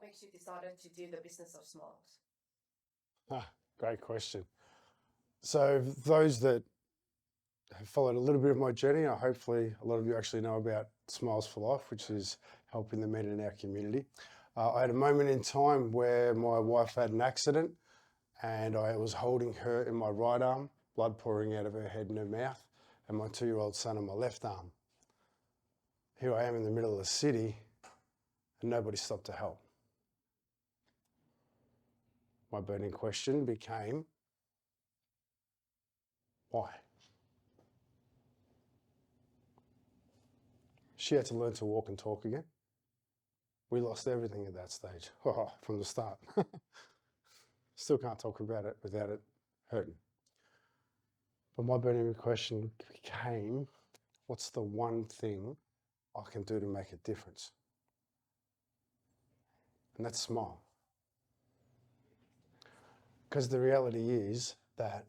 makes you decided to do the business of smiles? Great question. So those that have followed a little bit of my journey, hopefully a lot of you actually know about Smiles for Life, which is helping the men in our community. I had a moment in time where my wife had an accident and I was holding her in my right arm, blood pouring out of her head and her mouth, and my 2-year-old son in my left arm. Here I am in the middle of the city and nobody stopped to help. My burning question became, why? She had to learn to walk and talk again. We lost everything at that stage, from the start. Still can't talk about it without it hurting. But my burning question became, what's the one thing I can do to make a difference? And that's smile. Because the reality is that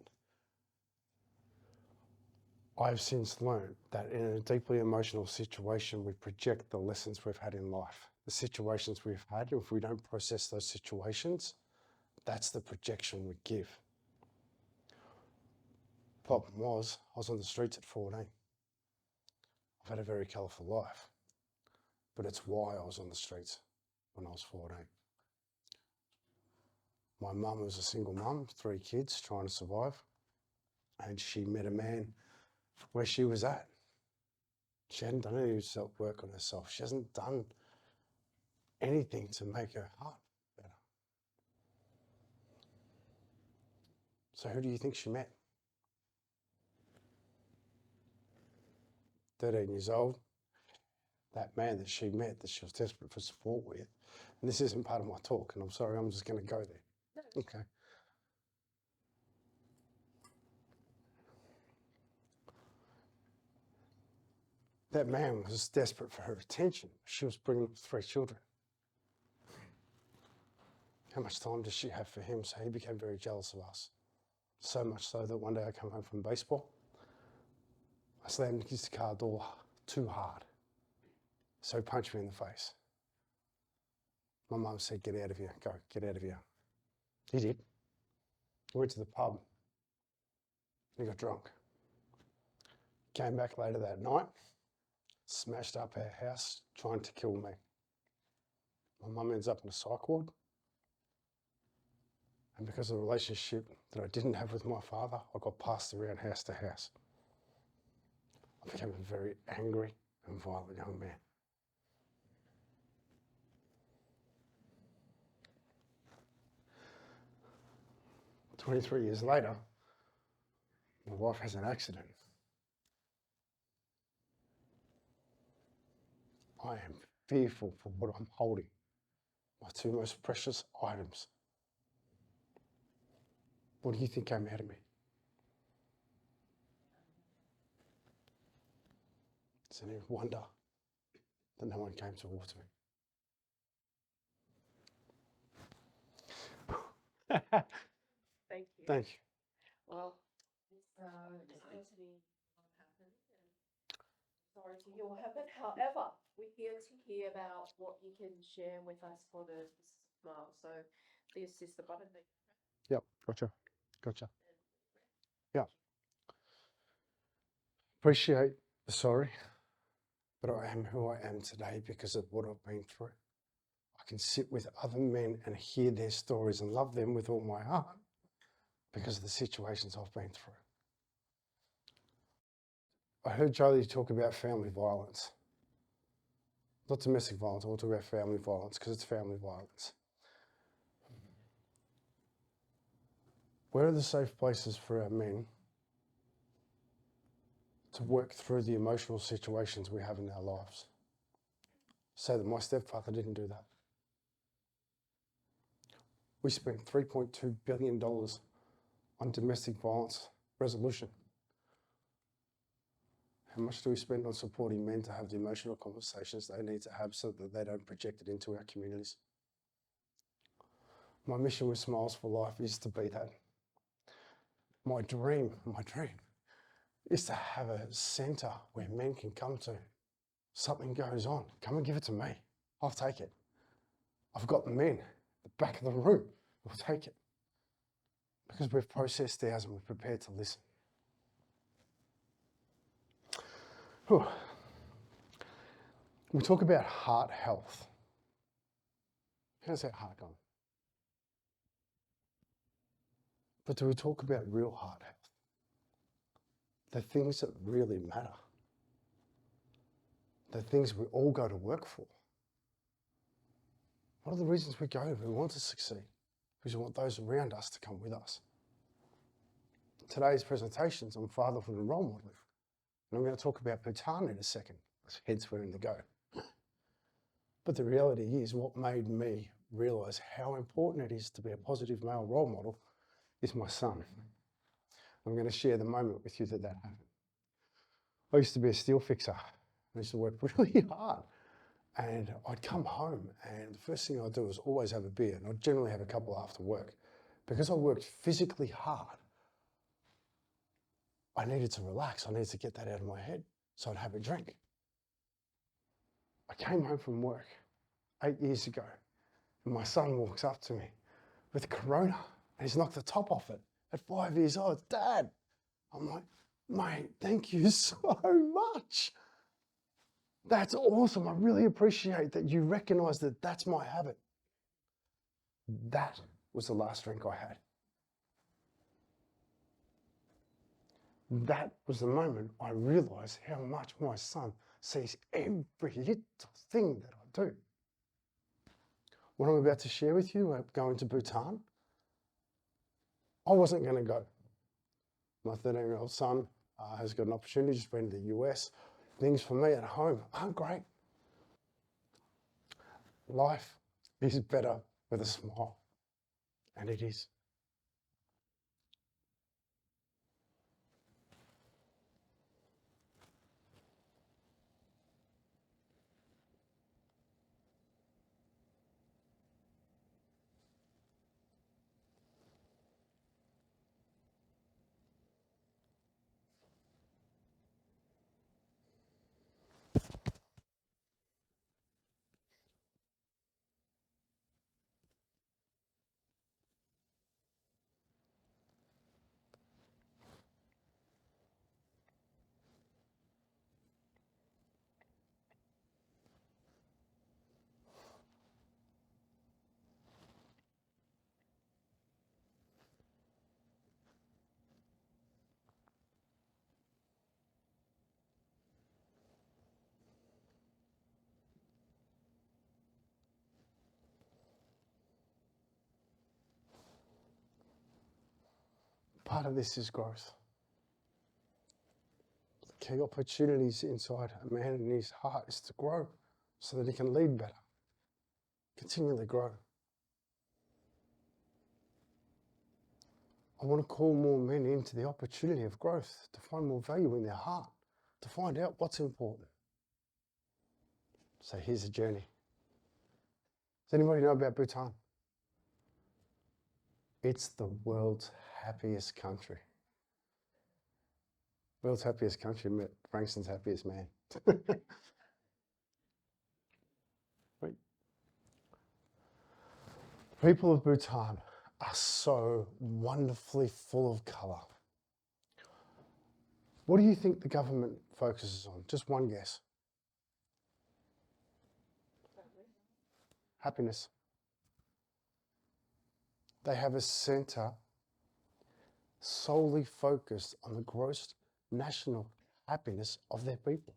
I've since learned that in a deeply emotional situation, we project the lessons we've had in life. The situations we've had, if we don't process those situations, that's the projection we give. Problem was, I was on the streets at 14. I've had a very colourful life, but it's why I was on the streets when I was 14. My mum was a single mum, 3 kids, trying to survive, and she met a man where she was at. She hadn't done any self-work on herself. She hasn't done anything to make her heart better. So who do you think she met? 13 years old, that man that she met, that she was desperate for support with. And this isn't part of my talk, and I'm sorry, I'm just going to go there. No. Okay. That man was desperate for her attention. She was bringing up 3 children. How much time does she have for him? So he became very jealous of us. So much so that one day I come home from baseball, I slammed his car door too hard. So he punched me in the face. My mum said, get out of here, go, get out of here. He did. He went to the pub. He got drunk. Came back later that night, smashed up our house, trying to kill me. My mum ends up in a psych ward. And because of the relationship that I didn't have with my father, I got passed around house to house. I became a very angry and violent young man. "23 years later, my wife has an accident. I am fearful for what I'm holding, my 2 most precious items. What do you think came out of me? It's any wonder that no one came towards me. Thank you. Thank you. Well, it's certainly what happened, and sorry to hear what happened. However, we're here to hear about what you can share with us for the smile. So this is the button that you press. Yep, gotcha. Yeah. Appreciate the sorry, but I am who I am today because of what I've been through. I can sit with other men and hear their stories and love them with all my heart because of the situations I've been through. I heard Charlie talk about family violence. Not domestic violence, I want to talk about family violence because it's family violence. Where are the safe places for our men to work through the emotional situations we have in our lives? So that my stepfather didn't do that. We spent $3.2 billion on domestic violence resolution. How much do we spend on supporting men to have the emotional conversations they need to have so that they don't project it into our communities? My mission with Smiles for Life is to be that. My dream is to have a centre where men can come to. Something goes on, come and give it to me. I'll take it. I've got men at the back of the room who will take it because we've processed ours and we're prepared to listen. Whew. We talk about heart health. How's that heart going? But do we talk about real heart health? The things that really matter. The things we all go to work for. What are the reasons we go? We want to succeed. Because we want those around us to come with us. Today's presentation's on fatherhood and role modeling. And I'm going to talk about Bhutan in a second. Hence we're in the go. But the reality is what made me realise how important it is to be a positive male role model is my son. I'm going to share the moment with you that happened. I used to be a steel fixer. I used to work really hard. And I'd come home and the first thing I'd do was always have a beer. And I'd generally have a couple after work. Because I worked physically hard, I needed to relax. I needed to get that out of my head. So I'd have a drink. I came home from work 8 years ago and my son walks up to me with Corona and he's knocked the top off it at 5 years old. Dad, I'm like, mate, thank you so much. That's awesome. I really appreciate that you recognize that that's my habit. That was the last drink I had. That was the moment I realized how much my son sees every little thing that I do. What I'm about to share with you, I'm going to Bhutan. I wasn't going to go. My 13-year-old son has got an opportunity, just been to the US. Things for me at home aren't great. Life is better with a smile, and it is. Part of this is growth. The key opportunities inside a man in his heart is to grow so that he can lead better, continually grow. I want to call more men into the opportunity of growth, to find more value in their heart, to find out what's important. So here's a journey. Does anybody know about Bhutan? It's the world's happiest country. World's happiest country, Frankston's happiest man. Right. People of Bhutan are so wonderfully full of colour. What do you think the government focuses on? Just one guess. Happiness. They have a centre solely focused on the gross national happiness of their people.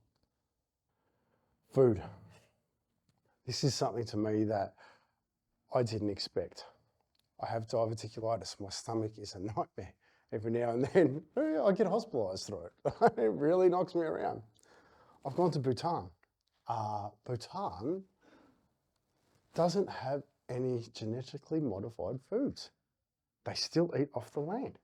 Food. This is something to me that I didn't expect. I have diverticulitis. My stomach is a nightmare. Every now and then, I get hospitalised through it. It really knocks me around. I've gone to Bhutan. Bhutan doesn't have any genetically modified foods. They still eat off the land.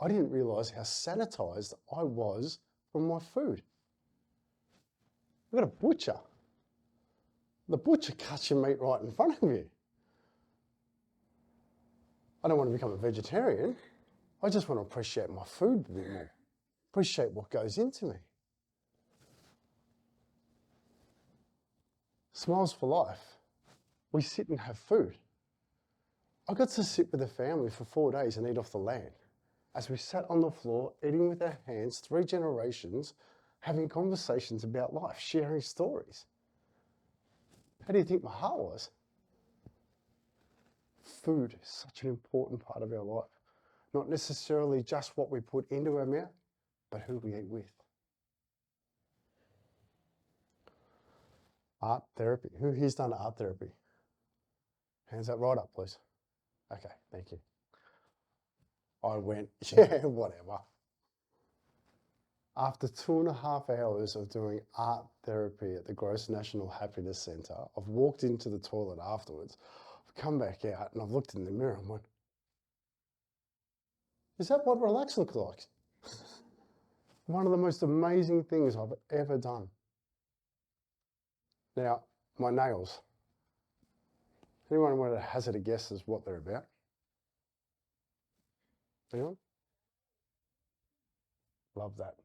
I didn't realise how sanitised I was from my food. I've got a butcher. The butcher cuts your meat right in front of you. I don't want to become a vegetarian. I just want to appreciate my food a bit more. Appreciate what goes into me. Smiles for life. We sit and have food. I got to sit with a family for 4 days and eat off the land. As we sat on the floor, eating with our hands, 3 generations, having conversations about life, sharing stories. How do you think my heart was? Food is such an important part of our life. Not necessarily just what we put into our mouth, but who we eat with. Art therapy. Who here's done art therapy? Hands that right up, please. Okay, thank you. I went, yeah, whatever. After 2.5 hours of doing art therapy at the Gross National Happiness Centre, I've walked into the toilet afterwards. I've come back out and I've looked in the mirror and went, is that what relax looks like? One of the most amazing things I've ever done. Now, my nails. Anyone want to hazard a guess as what they're about? Anyone? Love that.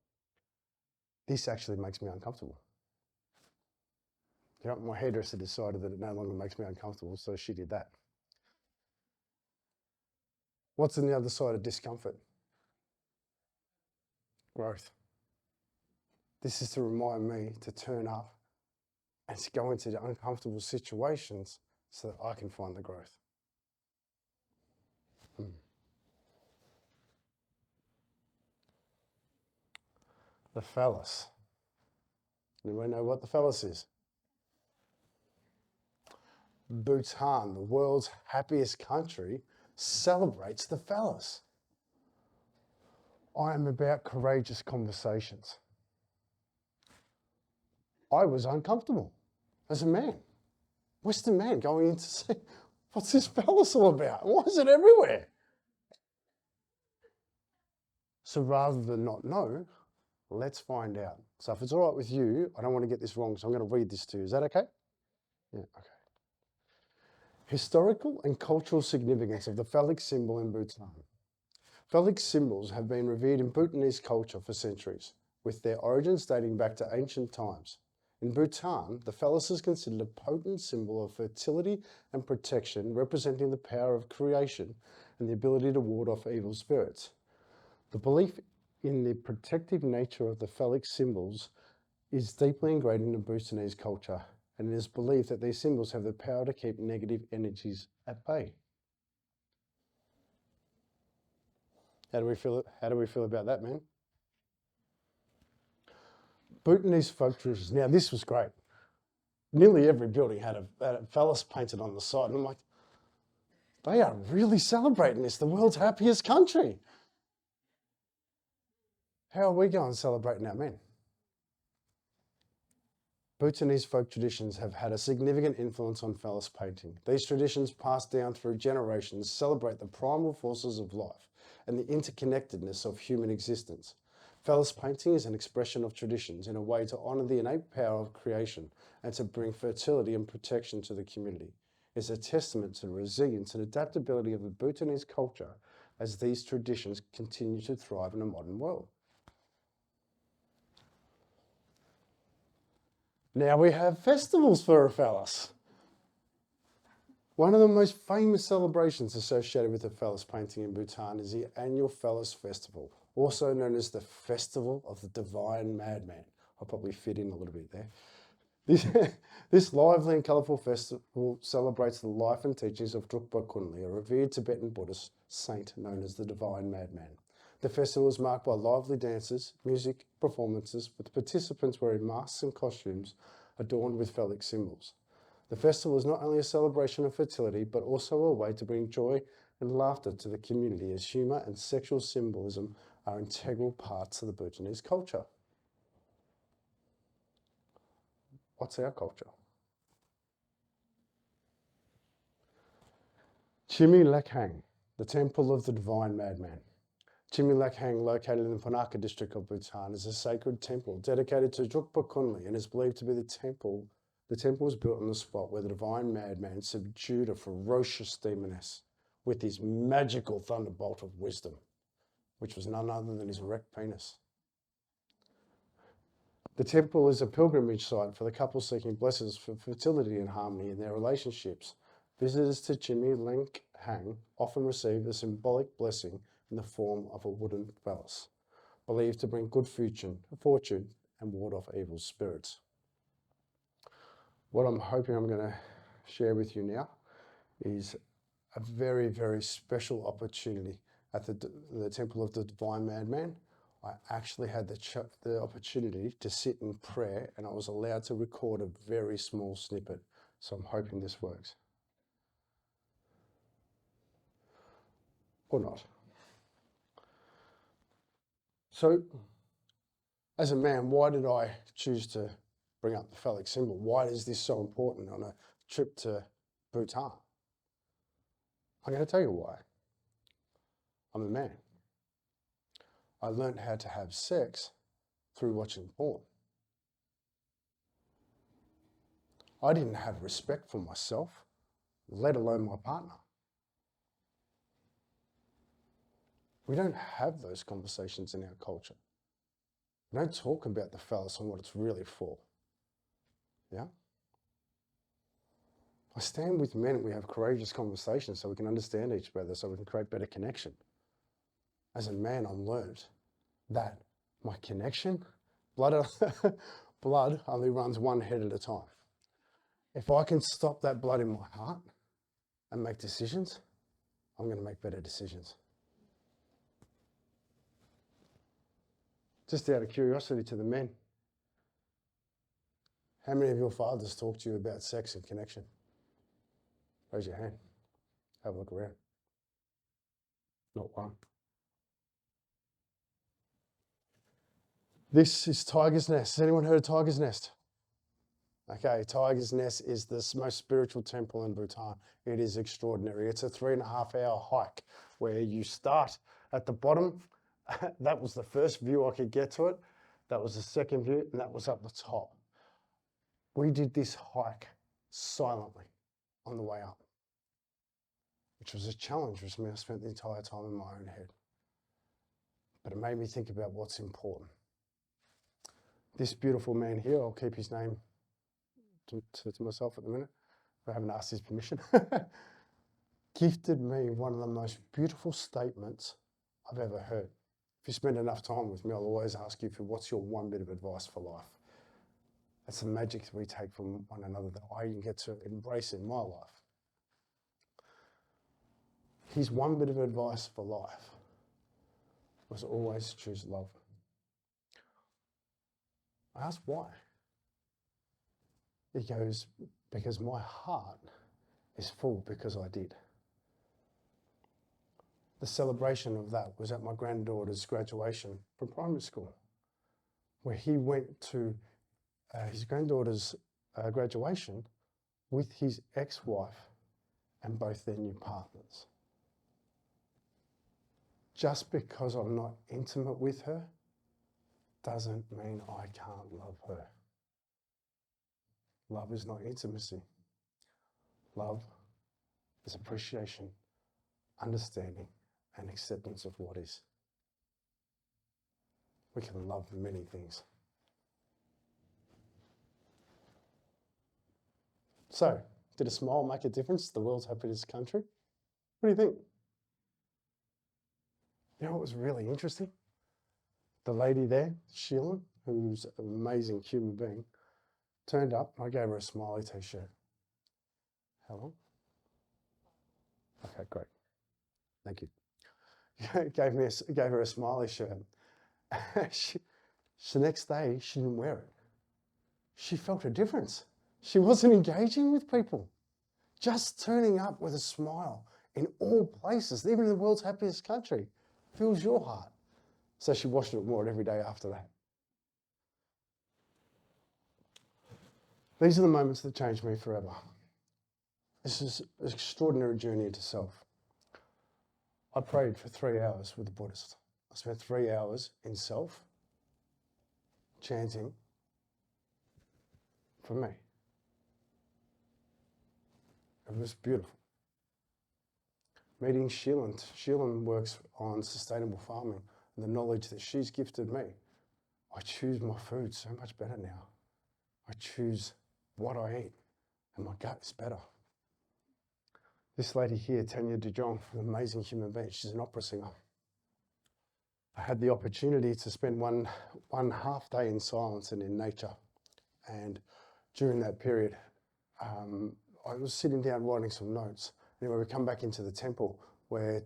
This actually makes me uncomfortable. You know, my hairdresser decided that it no longer makes me uncomfortable, so she did that. What's on the other side of discomfort? Growth. This is to remind me to turn up and to go into the uncomfortable situations so that I can find the growth. The phallus. Anyone know what the phallus is? Bhutan, the world's happiest country, celebrates the phallus. I am about courageous conversations. I was uncomfortable as a man, Western man, going in to see, what's this phallus all about? Why is it everywhere? So rather than not know, let's find out. So if it's all right with you, I don't want to get this wrong, so I'm going to read this to you. Is that okay? Yeah, okay. Historical and cultural significance of the phallic symbol in Bhutan. Phallic symbols have been revered in Bhutanese culture for centuries, with their origins dating back to ancient times. In Bhutan, the phallus is considered a potent symbol of fertility and protection, representing the power of creation and the ability to ward off evil spirits. The belief in the protective nature of the phallic symbols is deeply ingrained into Bhutanese culture, and it is believed that these symbols have the power to keep negative energies at bay. How do we feel about that, man? Bhutanese folk traditions. Now, this was great. Nearly every building had a phallus painted on the side, and I'm like, they are really celebrating this, the world's happiest country. How are we going celebrating our men? Bhutanese folk traditions have had a significant influence on phallus painting. These traditions, passed down through generations, celebrate the primal forces of life and the interconnectedness of human existence. Phallus painting is an expression of traditions in a way to honour the innate power of creation and to bring fertility and protection to the community. It's a testament to the resilience and adaptability of the Bhutanese culture as these traditions continue to thrive in a modern world. Now we have festivals for a phallus. One of the most famous celebrations associated with the phallus painting in Bhutan is the annual Phallus Festival, also known as the Festival of the Divine Madman. I'll probably fit in a little bit there. This lively and colourful festival celebrates the life and teachings of Drukpa Kunli, a revered Tibetan Buddhist saint known as the Divine Madman. The festival is marked by lively dances, music, performances, with participants wearing masks and costumes adorned with phallic symbols. The festival is not only a celebration of fertility, but also a way to bring joy and laughter to the community, as humour and sexual symbolism are integral parts of the Bhutanese culture. What's our culture? Chimi Lakhang, the Temple of the Divine Madman. Chimi Lakhang, located in the Punaka district of Bhutan, is a sacred temple dedicated to Drukpa Kunli and is believed to be the temple. The temple was built on the spot where the Divine Madman subdued a ferocious demoness with his magical thunderbolt of wisdom, which was none other than his erect penis. The temple is a pilgrimage site for the couple seeking blessings for fertility and harmony in their relationships. Visitors to Chimney Lenk Hang often receive a symbolic blessing in the form of a wooden phallus, believed to bring good fortune and ward off evil spirits. What I'm hoping I'm going to share with you now is a very, very special opportunity at the Temple of the Divine Madman. I actually had the opportunity to sit in prayer, and I was allowed to record a very small snippet. So I'm hoping this works. Or not. So, as a man, why did I choose to bring up the phallic symbol? Why is this so important on a trip to Bhutan? I'm going to tell you why. I'm a man. I learned how to have sex through watching porn. I didn't have respect for myself, let alone my partner. We don't have those conversations in our culture. We don't talk about the phallus and what it's really for. Yeah? I stand with men and we have courageous conversations so we can understand each other, so we can create better connection. As a man, I've learned that my connection, blood only runs one head at a time. If I can stop that blood in my heart and make decisions, I'm going to make better decisions. Just out of curiosity to the men, how many of your fathers talk to you about sex and connection? Raise your hand. Have a look around. Not one. This is Tiger's Nest. Has anyone heard of Tiger's Nest? Okay, Tiger's Nest is the most spiritual temple in Bhutan. It is extraordinary. It's a 3.5-hour hike where you start at the bottom. That was the first view I could get to it. That was the second view, and that was up the top. We did this hike silently on the way up, which was a challenge, which meant I spent the entire time in my own head. But it made me think about what's important. This beautiful man here, I'll keep his name to myself at the minute. I haven't asked his permission. Gifted me one of the most beautiful statements I've ever heard. If you spend enough time with me, I'll always ask you for what's your one bit of advice for life. That's the magic that we take from one another that I get to embrace in my life. His one bit of advice for life was always choose love. I asked why. He goes, because my heart is full because I did. The celebration of that was at my granddaughter's graduation from primary school, where he went to his granddaughter's graduation with his ex-wife and both their new partners. Just because I'm not intimate with her doesn't mean I can't love her. Love is not intimacy. Love is appreciation, understanding, and acceptance of what is. We can love many things. So, did a smile make a difference to the world's happiest country? What do you think? You know what was really interesting? The lady there, Sheila, who's an amazing human being, turned up. I gave her a smiley t-shirt. How long? Okay, great. Thank you. gave her a smiley shirt. The next day, she didn't wear it. She felt a difference. She wasn't engaging with people. Just turning up with a smile in all places, even in the world's happiest country, fills your heart. So she washed it more every day after that. These are the moments that changed me forever. This is an extraordinary journey into self. I prayed for 3 hours with a Buddhist. I spent 3 hours in self, chanting for me. It was beautiful. Meeting Sheila. Sheila works on sustainable farming, and the knowledge that she's gifted me, I choose my food so much better now. I choose what I eat, and my gut is better. This lady here, Tanya De Jong, an amazing human being. She's an opera singer. I had the opportunity to spend one half day in silence and in nature. And during that period, I was sitting down writing some notes. Anyway, we come back into the temple where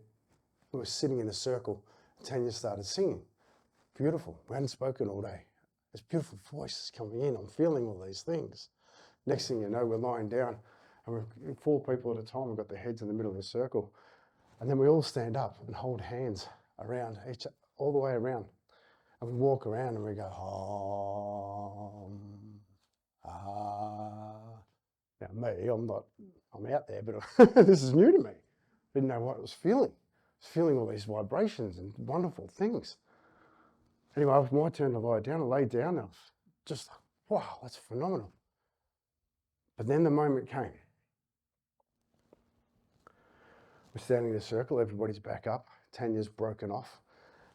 we were sitting in a circle. Tanya started singing. Beautiful. We hadn't spoken all day. This beautiful voice is coming in. I'm feeling all these things. Next thing you know, we're lying down, and we're 4 people at a time. We've got their heads in the middle of the circle. And then we all stand up and hold hands around each, all the way around. And we walk around and we go, Now me, I'm out there, but this is new to me. Didn't know what I was feeling. I was feeling all these vibrations and wonderful things. Anyway, it was my turn to lie down. I lay down and I was just like, wow, that's phenomenal. But then the moment came. We're standing in a circle, everybody's back up, Tanya's broken off,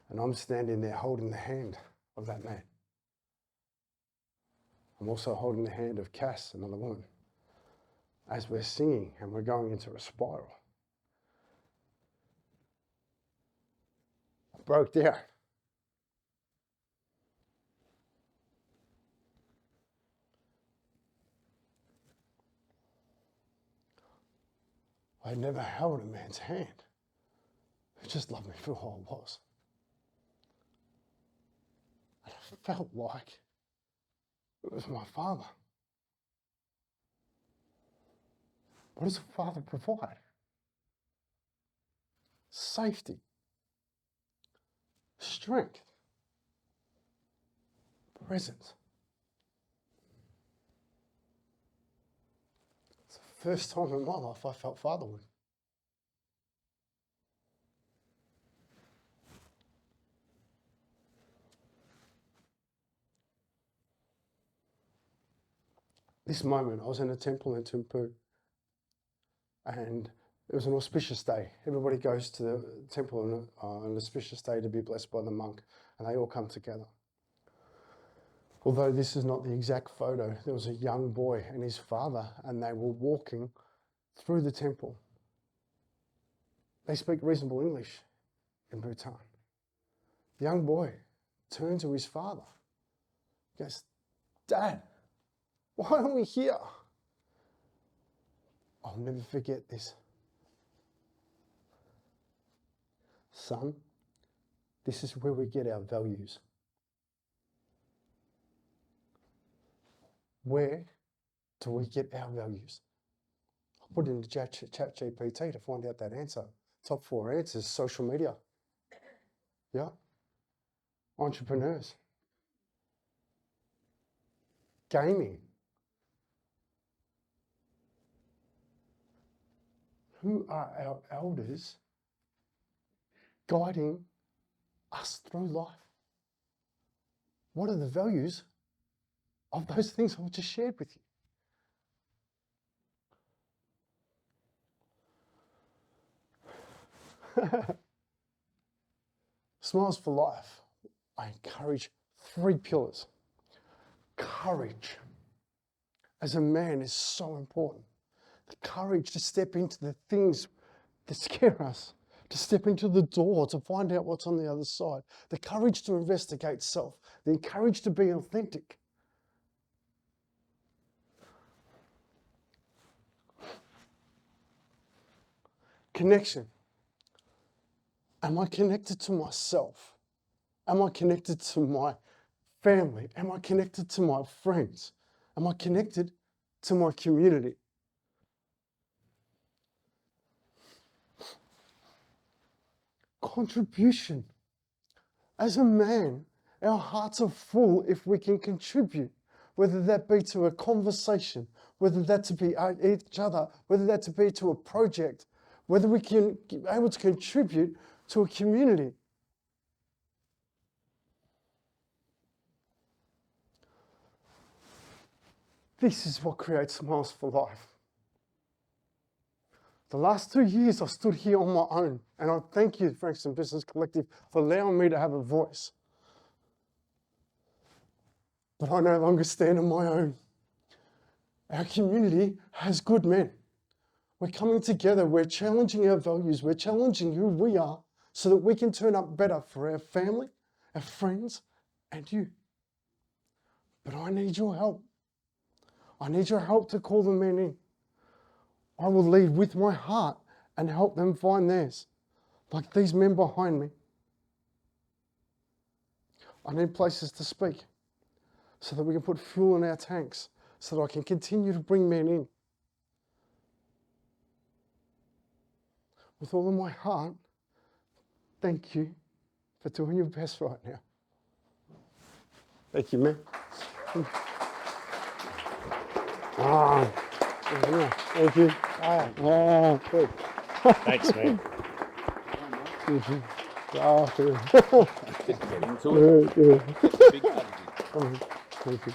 and I'm standing there holding the hand of that man. I'm also holding the hand of Cass, another woman, as we're singing and we're going into a spiral. I broke down. I never held a man's hand who just loved me for who I was. And I felt like it was my father. What does a father provide? Safety, strength, presence. It's the first time in my life I felt fatherhood. This moment, I was in a temple in Thimphu, and it was an auspicious day. Everybody goes to the temple on an auspicious day to be blessed by the monk, and they all come together. Although this is not the exact photo, there was a young boy and his father, and they were walking through the temple. They speak reasonable English in Bhutan. The young boy turned to his father. He goes, "Dad, why are we here?" I'll never forget this. "Son, this is where we get our values." Where do we get our values? I put it into ChatGPT to find out that answer. Top 4 answers: social media. Yeah. Entrepreneurs. Gaming. Who are our elders guiding us through life? What are the values of those things I just shared with you? Smiles for Life. I encourage 3 pillars. Courage as a man is so important. The courage to step into the things that scare us, to step into the door, to find out what's on the other side. The courage to investigate self. The courage to be authentic. Connection. Am I connected to myself? Am I connected to my family? Am I connected to my friends? Am I connected to my community? Contribution. As a man, our hearts are full if we can contribute, whether that be to a conversation, whether that to be each other, whether that to be to a project, whether we can be able to contribute to a community. This is what creates Smiles for Life. The last 2 years I stood here on my own, and I thank you, Frankston Business Collective, for allowing me to have a voice. but I no longer stand on my own. Our community has good men. We're coming together, we're challenging our values, we're challenging who we are so that we can turn up better for our family, our friends, and you. But I need your help. I need your help to call the men in. I will lead with my heart and help them find theirs, like these men behind me. I need places to speak so that we can put fuel in our tanks so that I can continue to bring men in. With all of my heart, thank you for doing your best right now. Thank you, man. Thank you. Good. Thanks, man. Good. Get into it. Good. Big attitude. Thank you.